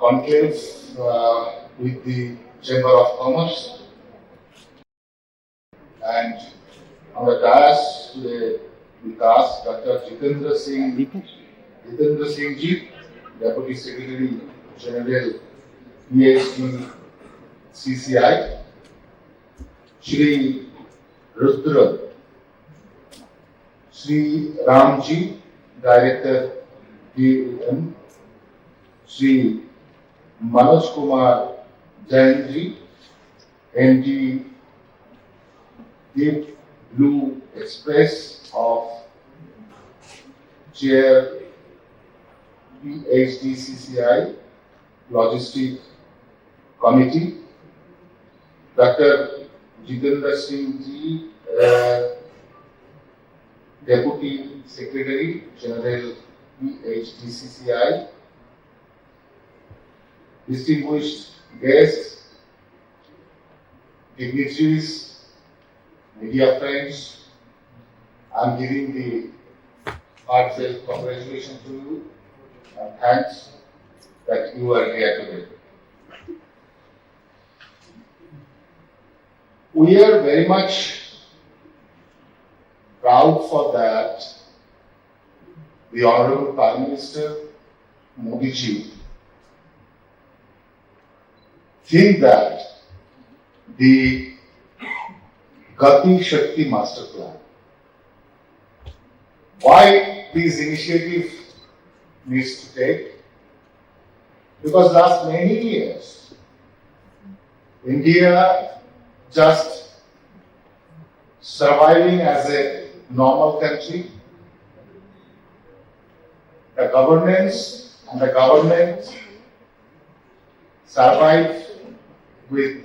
conclave with the Chamber of Commerce, and on the dais today we cast Dr. Jitendra Singh Ji, Deputy Secretary General PhD CCI, Shri Rudra, Shri Ramji, Director DUM, Shri Manoj Kumar Jain Ji, MD Deep Blue Express of Chair PhD CCI Logistic Committee, Dr. Jitendra Singh Ji, Deputy Secretary General PhD CCI, distinguished guests, dignitaries, media friends, I am giving the heartfelt congratulations to you and thanks that you are here today. We are very much proud for that the Honorable Prime Minister Modi ji think that the Gati Shakti Master Plan, why this initiative needs to take? Because last many years, India just surviving as a normal country, the governance and the government survived with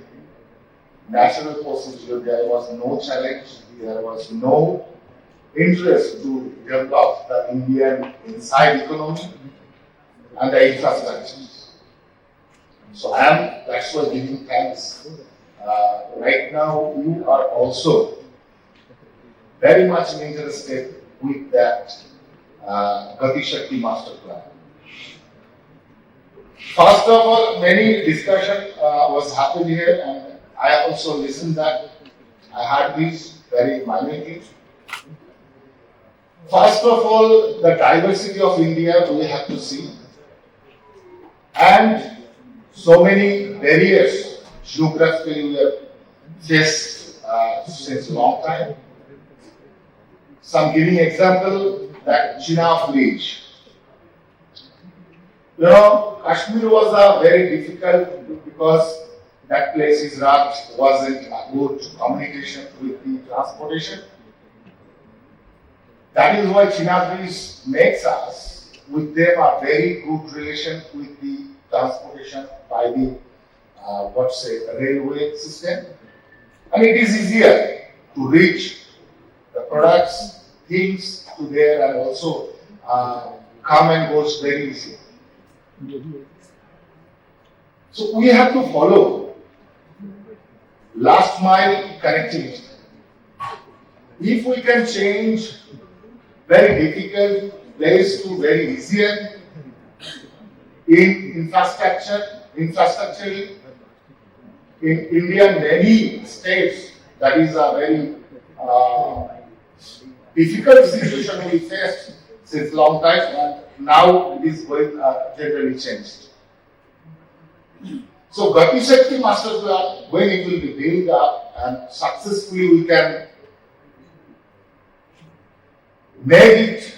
natural procedure. There was no challenge, there was no interest to develop the Indian inside economy and the infrastructure. So that's why giving thanks. Right now, you are also very much interested with that Gati Shakti Master Plan. First of all, many discussion was happened here, and I also listened that. I heard these very minutely. First of all, the diversity of India we have to see, and so many barriers geographically we have faced since a long time. Some giving example that Chenab Bridge. You know, Kashmir was a very difficult because that place is rugged, wasn't a good communication with the transportation. That is why Chenab Bridge makes us with them a very good relation with the transportation by the railway system. And it is easier to reach the products, things to there, and also come and goes very easy. So we have to follow last mile connectivity. If we can change very difficult place to very easier in infrastructure in India, many states, that is a very difficult situation we faced since long time, and now it is going generally changed. So Gati Shakti Master Plan, when it will be built up and successfully we can make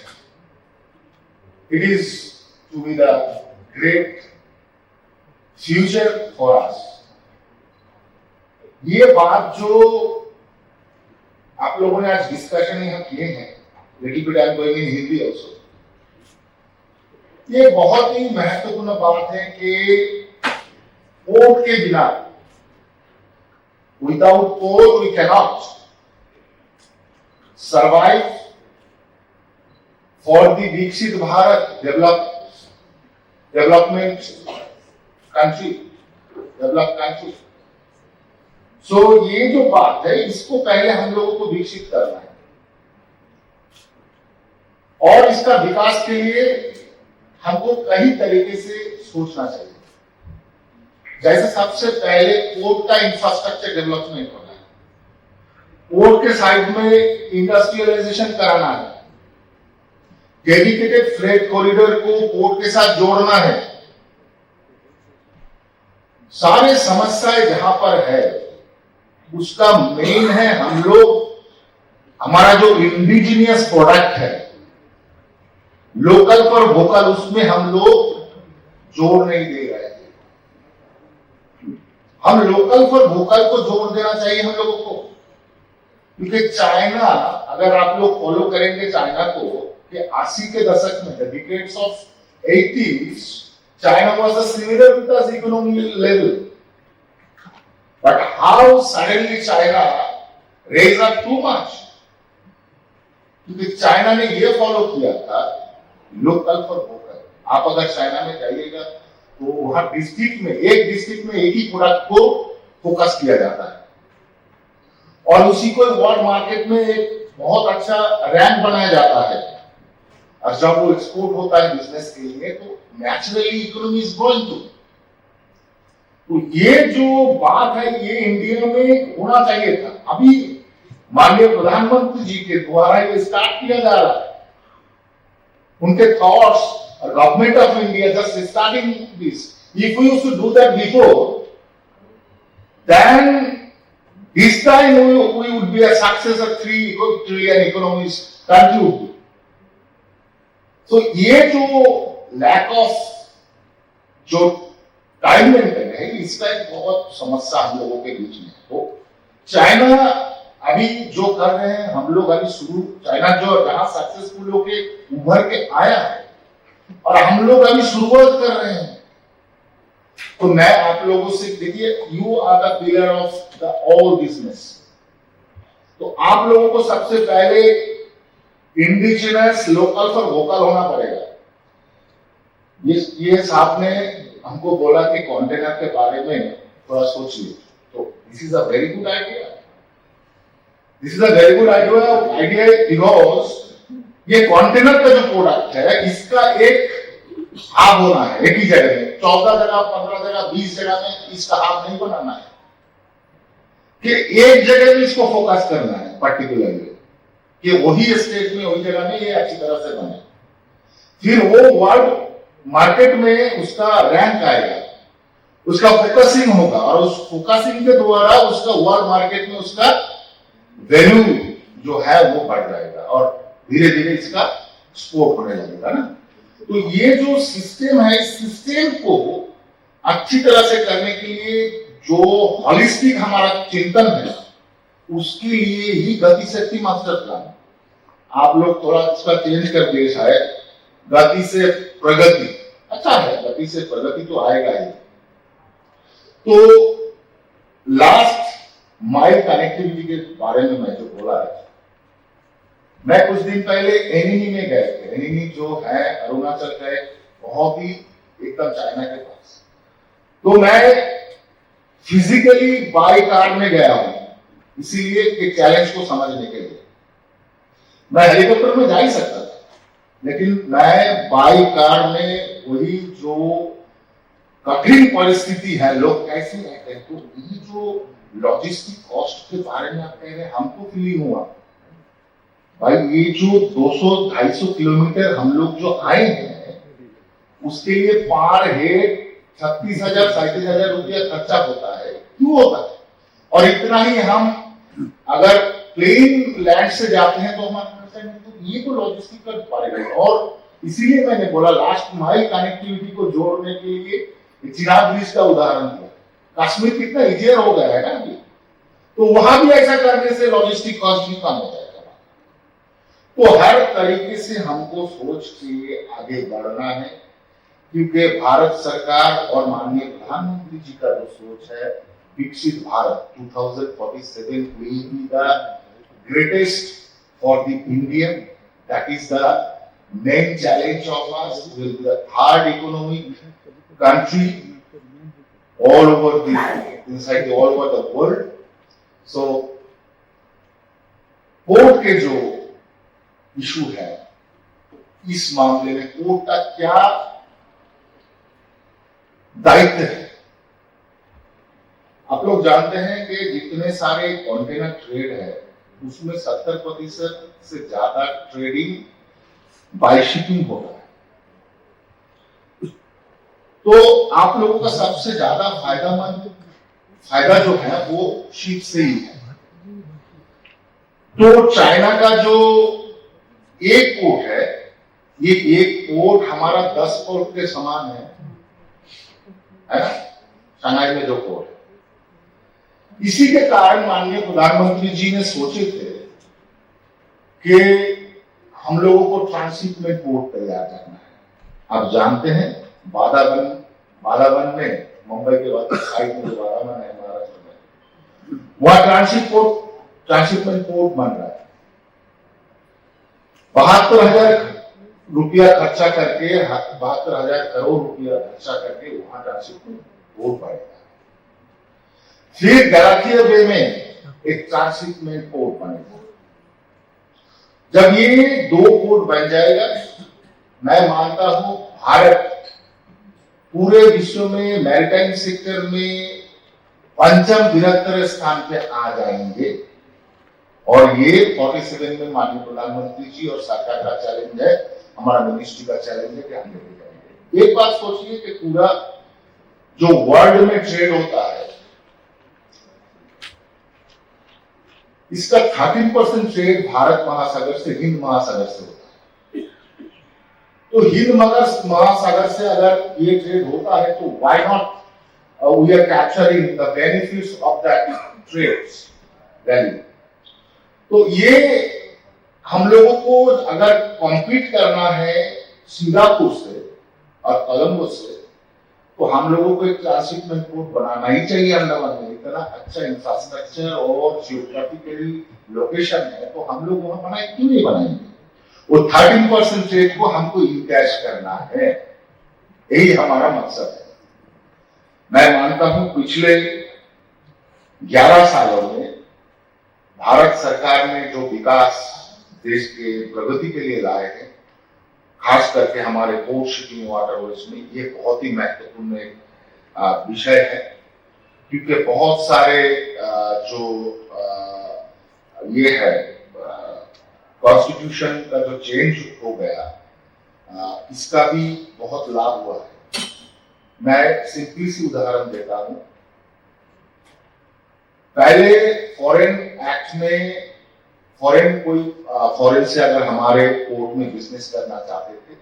it is to be the great future for us. ये बात जो आप लोगों ने आज discussion यहाँ किए हैं, little bit I am going in Hindi also, ये बहुत ही महत्वपूर्ण बात है कि पोर्ट के बिना, without port we cannot survive for the विकसित Bharat development country, develop country. So ये जो बात है, इसको पहले हम लोगों को विकसित करना है, और इसका विकास के लिए हमको कई तरीके से सोचना चाहिए. जैसे सबसे पहले पोर्ट का इंफ्रास्ट्रक्चर डेवलपमेंट होना है, पोर्ट के साइड में इंडस्ट्रियलाइजेशन कराना है, डेडिकेटेड फ्रेट कॉरिडोर को पोर्ट के साथ जोड़ना है। सारे समस्याएं जहां पर है उसका मेन है हम लोग, हमारा जो इंडिजिनियस प्रोडक्ट है लोकल फॉर वोकल, उसमें हम लोग जोड़ नहीं दे रहे हैं। हम लोकल फॉर वोकल को जोड़ देना चाहिए हम लोगों को, क्योंकि चाइना, अगर आप लोग फॉलो करेंगे चाइना को, कि 80 के दशक में, the decades of 80s, China was a similar with us economic level, but how suddenly China raised up too much? क्योंकि चाइना ने ये फॉलो किया था लोकल फॉर वोकल। आप अगर चाइना में जाइएगा तो वहां डिस्ट्रिक्ट में एक ही प्रोडक्ट को फोकस किया जाता है और उसी को वर्ल्ड मार्केट में एक बहुत अच्छा रैंक बनाया जाता है, और जब वो एक्सपोर्ट होता है बिजनेस के लिए तो naturally economy is growing too. तो ये जो बात है ये इंडिया में होना चाहिए था। अभी माननीय प्रधानमंत्री जी के द्वारा ये स्टार्ट किया जा रहा है, उनके थॉट्स, और government of India just starting this. If we used to do that before, then this time we would be a success of 3 trillion economies country would be. तो ये जो लैक ऑफ जो टाइम मेंटेन है इसका एक बहुत समस्या हम लोगों के बीच में। तो चाइना अभी जो कर रहे हैं हम लोग अभी शुरू, चाइना जो जहां सक्सेसफुल होके उभर के आया है और हम लोग अभी शुरुआत कर रहे हैं। तो मैं आप लोगों से, देखिए, you are the pillar of the all business. तो आप लोगों को सबसे पहले इंडिजिनस लोकल फॉर वोकल होना पड़ेगा। ये साहब ने हमको बोला कि कंटेनर के बारे में थोड़ा सोचिए, तो this is a very good idea. This is a very good idea because ये कंटेनर का जो प्रोडक्ट है इसका एक हाब होना है एक ही जगह में, 14 जगह, 15 जगह, 20 जगह में इसका हाब नहीं बनाना है, कि एक जगह में इसको फोकस करना है पर्टिकुलरली, कि वही स्टेट में, वही जगह में ये अच्छी तरह से बने। फिर वो वर्ल्ड मार्केट में उसका रैंक आएगा, उसका फोकसिंग होगा, और उस फोकसिंग के द्वारा उसका वर्ल्ड मार्केट में उसका वैल्यू जो है वो बढ़ जाएगा और धीरे धीरे इसका एक्सपोर्ट होने लगेगा ना। तो ये जो सिस्टम है, इस सिस्टम को अच्छी तरह से करने के लिए जो हॉलिस्टिक हमारा चिंतन है उसके लिए ही गति शक्ति मास्टर प्लान। आप लोग थोड़ा इसका चेंज कर दिए शायद, गति से प्रगति। अच्छा है, गति से प्रगति तो आएगा ही। तो लास्ट माइल कनेक्टिविटी के बारे में मैं जो बोला है, मैं कुछ दिन पहले एनिनी में गए थे। एनिनी जो है अरुणाचल का एक बहुत ही एकदम चाइना के पास। तो मैं फिजिकली बाई कार में गया हूं, इसीलिए एक चैलेंज को समझने के लिए। मैं हेलीकॉप्टर में जा ही सकता था, लेकिन मैं बाई कार में वही जो कठिन परिस्थिति है, लोग कैसे रहते हैं, तो ये जो लॉजिस्टिक कॉस्ट के बारे में आप कह रहे हैं, हमको फीलिंग हुआ भाई, ये जो 200-250 किलोमीटर हम लोग जो आए हैं उसके लिए पार हेड 36,000-37,000 रुपया खर्चा होता है। क्यों होता है? और इतना ही हम अगर प्लेन लैंड से जाते हैं तो हमारा खर्चा नहीं। तो ये तो लॉजिस्टिक का बारे में, और इसीलिए मैंने बोला लास्ट माइल कनेक्टिविटी को जोड़ने के लिए चिनाब ब्रिज का उदाहरण दिया। कश्मीर कितना इजियर हो गया है ना अभी, तो वहां भी ऐसा करने से लॉजिस्टिक कॉस्ट भी कम हो जाएगा। तो हर तरीके से हमको सोच के आगे बढ़ना है, क्योंकि भारत सरकार और माननीय प्रधानमंत्री जी का जो सोच है, विकसित Bharat 2047 will be the greatest for the India. That is the main challenge of us. Will be the third economic country all over the world. So port के जो इशू है, इस मामले में कोर्ट का क्या दायित्व है, लोग जानते हैं कि जितने सारे कंटेनर ट्रेड है उसमें 70% से ज्यादा ट्रेडिंग बाय शिपिंग होता है। तो आप लोगों का सबसे ज्यादा फायदा जो है वो शिप से ही है। तो चाइना का जो एक पोर्ट है, ये एक पोर्ट हमारा 10 पोर्ट के समान है ना, शंघाई में जो पोर्ट है। इसी के कारण माननीय प्रधानमंत्री जी ने सोचे थे कि हम लोगों को ट्रांसशिपमेंट पोर्ट तैयार करना है। आप जानते हैं बादावन में, मुंबई के बाद साइड में जो बादावन है महाराष्ट्र में, वहां ट्रांसशिपमेंट पोर्ट बन रहा है। 72,000 रुपया खर्चा करके 72,000 करोड़ रुपया खर्चा करके वहां ट्रांसशिपमेंट पोर्ट बनेगा। फिर गलाथिया बे में एक ट्रांसशिपमेंट पोर्ट बनेगा। जब ये 2 पोर्ट बन जाएगा, मैं मानता हूं भारत पूरे विश्व में मैरीटाइम सेक्टर में 5वें बृहत्तर स्थान पे आ जाएंगे। और ये 47 में माननीय प्रधानमंत्री जी और सरकार का चैलेंज है, हमारा मिनिस्ट्री का चैलेंज है कि हम लेके जाएंगे। एक बात सोचिए कि पूरा जो वर्ल्ड में ट्रेड होता है, इसका 13% ट्रेड भारत महासागर से, हिंद महासागर से होता है। तो हिंद महासागर से अगर ये ट्रेड होता है तो why not we are capturing the benefits of that trades value. तो ये हम लोगों को अगर कॉम्पीट करना है सिंगापुर से और कोलंबो से, तो हम लोगों को एक ट्रांसशिपमेंट पोर्ट बनाना ही चाहिए अंडमान में। इतना अच्छा इंफ्रास्ट्रक्चर और जियोग्राफिकली लोकेशन है, तो हम लोग वहां बनाए क्यों नहीं बनाएंगे? वो 13% ट्रेड को हमको इनकैश करना है, यही हमारा मकसद है। मैं मानता हूं पिछले 11 सालों में भारत सरकार ने जो विकास देश के प्रगति के लिए लाए हैं, खास करके हमारे पोर्ट शिपिंग वाटरवेज में, ये बहुत ही महत्वपूर्ण एक विषय है। क्योंकि बहुत सारे जो ये है कॉन्स्टिट्यूशन का जो चेंज हो गया, इसका भी बहुत लाभ हुआ है। मैं सिंपली सी उदाहरण देता हूं। पहले फॉरेन एक्ट में फॉरेन से अगर हमारे पोर्ट में बिजनेस करना चाहते थे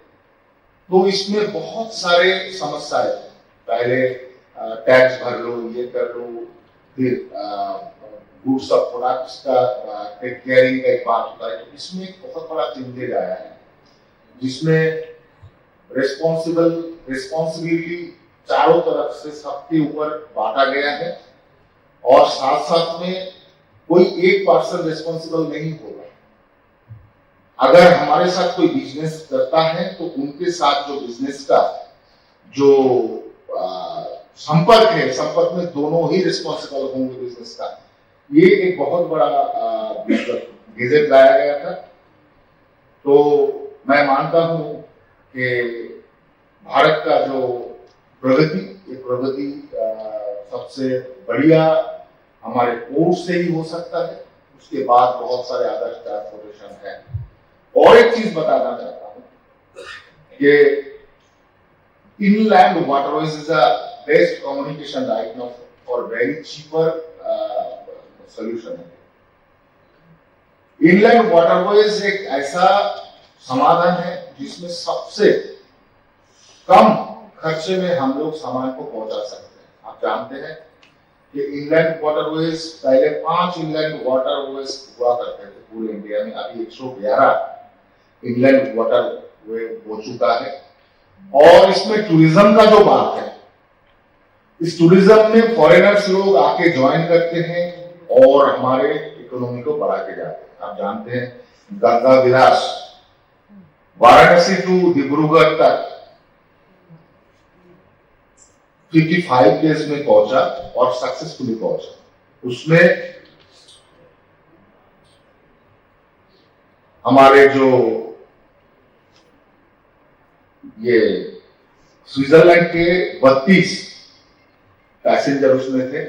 तो इसमें बहुत सारे समस्याएं थे। पहले टैक्स भर लो, ये कर लो, फिर गुड्स ऑफ प्रोडक्ट्स का टेक केयरिंग का एक बात होता है। तो इसमें एक बहुत बड़ा चेंजेज आया है, जिसमें रिस्पॉन्सिबिलिटी चारों तरफ से सबके ऊपर बांटा गया है, और साथ साथ में कोई एक पर्सन रिस्पॉन्सिबल नहीं होगा। अगर हमारे साथ कोई बिजनेस करता है तो उनके साथ जो बिजनेस का जो संपर्क है, संपर्क में दोनों ही रिस्पॉन्सिबल होंगे बिजनेस का। ये एक बहुत बड़ा गेजेट लाया गया था। तो मैं मानता हूं कि भारत का जो प्रगति सबसे बढ़िया हमारे पोर्ट से ही हो सकता है। उसके बाद बहुत सारे अदर ट्रांसपोर्टेशन है। और एक चीज बताना चाहता हूं कि inland waterways is a best communication right now for very cheaper solution है। inland waterways एक ऐसा समाधान है जिसमें सबसे कम खर्चे में हम लोग सामान को पहुंचा सकते हैं। आप जानते हैं कि इंलैंड वाटरवेज, पहले 5 इंलैंड वाटरवेज हुआ करते थे पूरे इंडिया में, अभी 111 इंलैंड वाटरवे हो चुका है। और इसमें टूरिज्म का जो बात है, इस टूरिज्म में फॉरेनर्स लोग आके ज्वाइन करते हैं और हमारे इकोनॉमी को बढ़ा के जाते हैं। आप जानते हैं गंगा विलास वाराणसी टू डिब्रूगढ़ तक 55 डेज में पहुंचा और सक्सेसफुली पहुंचा। उसमें हमारे जो ये स्विट्जरलैंड के 32 पैसेंजर उसमें थे,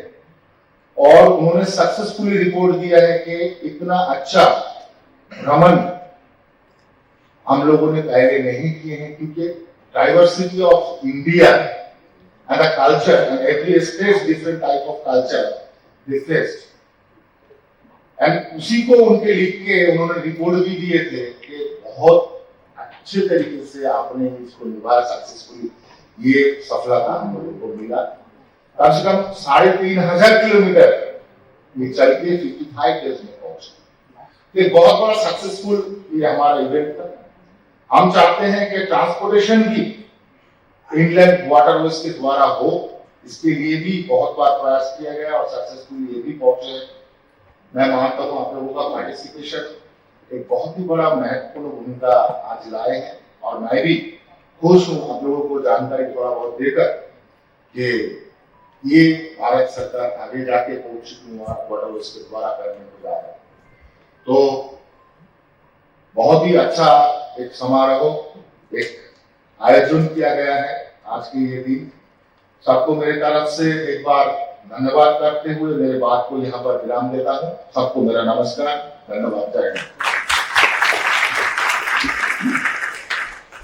और उन्होंने सक्सेसफुली रिपोर्ट दिया है कि इतना अच्छा भ्रमण हम लोगों ने पहले नहीं किए हैं, क्योंकि diversity of India and the culture and every state different type of culture they faced, and उसी को उनके लिख के उन्होंने रिपोर्ट भी दिए थे कि बहुत अच्छे तरीके से आपने इसको निभाया, सक्सेसफुली ये सफलता हम लोगों को मिला। कम से कम 3,500 किलोमीटर ये चल के 55 डेज में पहुंचे। ये बहुत बड़ा सक्सेसफुल ये हमारा इवेंट था। हम चाहते हैं कि ट्रांसपोर्टेशन भी इनलैंड वाटरवेज के द्वारा हो, इसके लिए भी बहुत बार प्रयास किया गया और सक्सेसफुली ये भी पहुंचे। मैं मानता हूं आप लोगों का पार्टिसिपेशन एक बहुत ही बड़ा महत्वपूर्ण भूमिका आज लाए हैं, और मैं भी खुश हूं आप लोगों को जानकारी थोड़ा बहुत देकर कि ये भारत सरकार आगे जाके पहुंची वाटरवेज के द्वारा करने को जा रहा है। तो बहुत ही अच्छा एक समारोह एक आयोजन किया गया है आज के ये दिन। सबको मेरे तरफ से एक बार धन्यवाद करते हुए मेरे बात को यहाँ पर विराम देता हूँ। सबको मेरा नमस्कार, धन्यवाद, जय हिंद।